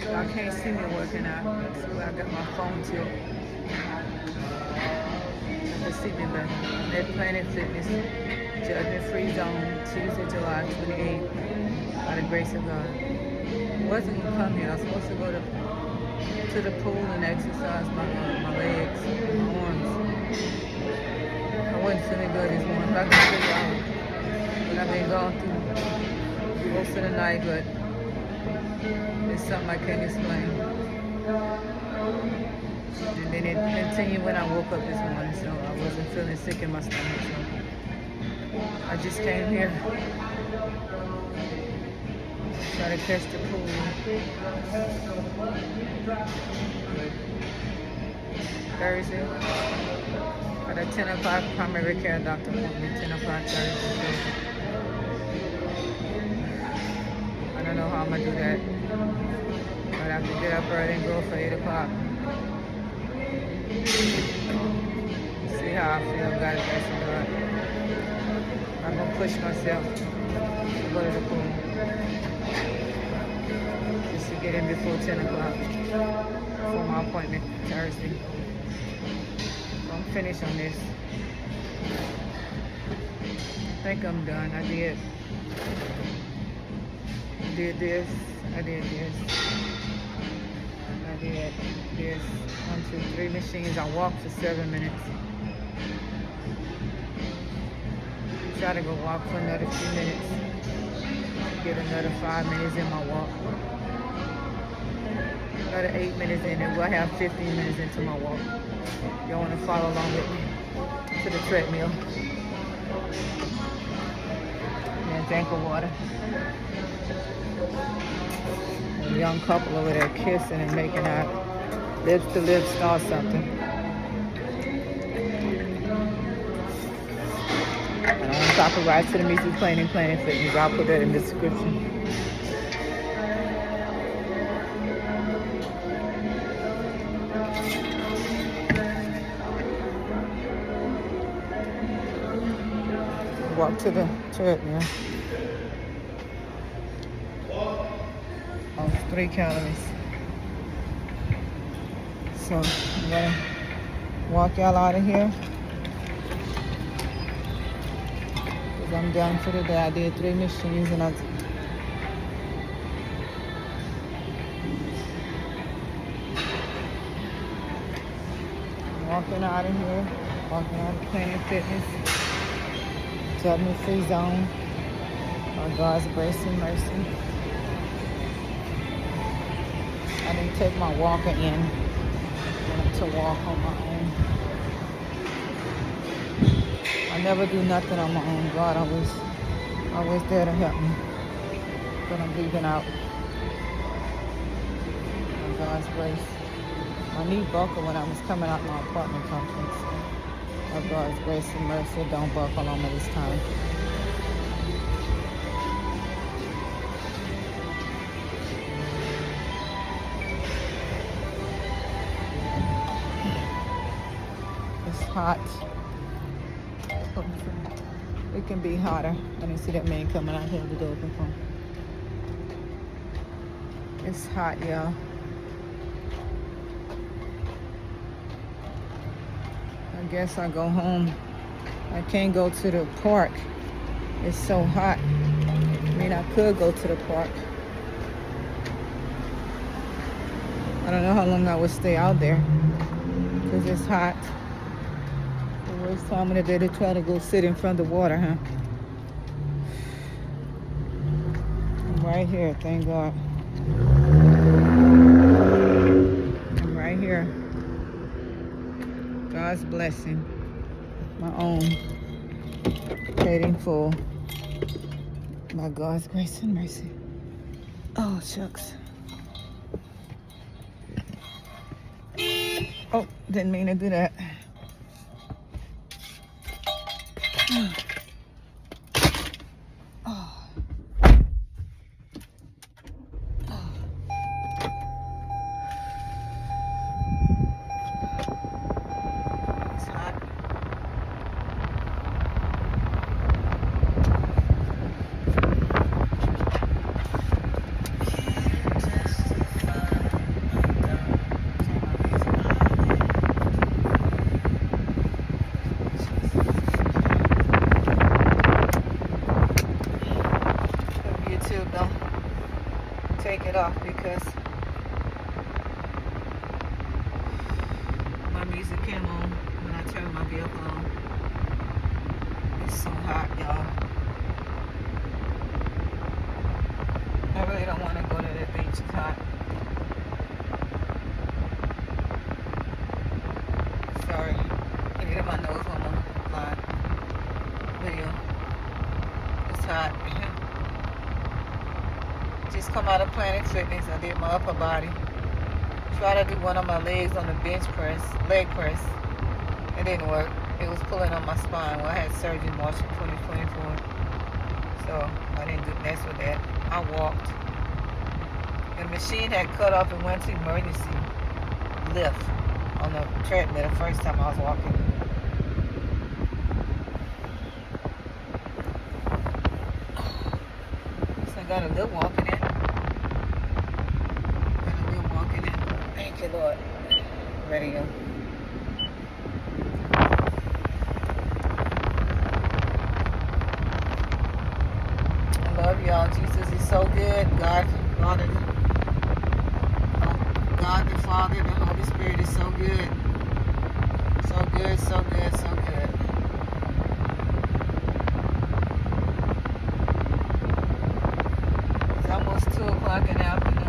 Y'all can't see me working out. That's where I got my phone tilt. You can see me better. I'm at Planet Fitness, Judgment Free Zone, Tuesday, July 28th, by the grace of God. I wasn't gonna come here. I was supposed to go to the pool and exercise my legs, my arms. I wasn't feeling good this morning, but I can figure out what I've been going through most of the night, but it's something I can't explain. And then it continued when I woke up this morning, so I wasn't feeling sick in my stomach. So I just came here, try to catch the pool. Thursday, got a 10 o'clock primary care doctor appointment, 10 o'clock Thursday. I don't know how I'm gonna do that, but I have to get up early and go for 8 o'clock. See how I feel, got to grace of God. I'm gonna push myself to go to the pool, just to get in before 10 o'clock for my appointment Thursday. So I'm finished on this. I think I'm done. I did this, I did this, I did this. 1, 2, 3 machines. I walked for 7 minutes. Try to go walk for another few minutes. Get another 5 minutes in my walk. Another 8 minutes in, and we'll have 15 minutes into my walk. Y'all want to follow along with me to the treadmill. And drink of water. A young couple over there kissing and making out lips to lips or something. And I'm on top of Rise to the Music playing and Planet Fitness. I'll put that in the description. Walk to the treadmill. 3 calories. So I'm gonna walk y'all out of here. Cause I'm done for the day. I did 3 machines and I'm walking out of here. Walking out of Planet Fitness. Judgment Free Zone. By God's grace and mercy. I didn't take my walker in. I wanted to walk on my own. I never do nothing on my own. God always there to help me. But I'm leaving out. By God's grace. My knee buckled when I was coming out my apartment complex. By God's grace and mercy, don't buckle on me this time. Hot. It can be hotter. I didn't see that man coming out here with the door open for him. It's hot, y'all. I guess I go home. I can't go to the park. It's so hot. I mean, I could go to the park. I don't know how long I would stay out there because it's hot. Worst time of the day to try to go sit in front of the water, huh? I'm right here, thank God. I'm right here. God's blessing. My own. Paid in full. By God's grace and mercy. Oh, shucks. Oh, didn't mean to do that. music came on when I turned my vehicle on. It's so hot, y'all. I really don't want to go to the beach. It's hot. Sorry. I get in my nose on the live video. It's hot. Just come out of Planet Fitness. I did my upper body. Try to do one of my legs on the leg press. It didn't work. It was pulling on my spine. Well, I had surgery in March of 2024. So I didn't mess with that. I walked. The machine had cut off and went to emergency lift on the treadmill the first time I was walking. So I got a little walking in. Thank you, Lord. Ready to go. I love y'all. Jesus is so good. God the Father, the Holy Spirit is so good. So good, so good, so good. It's almost 2 o'clock in the afternoon.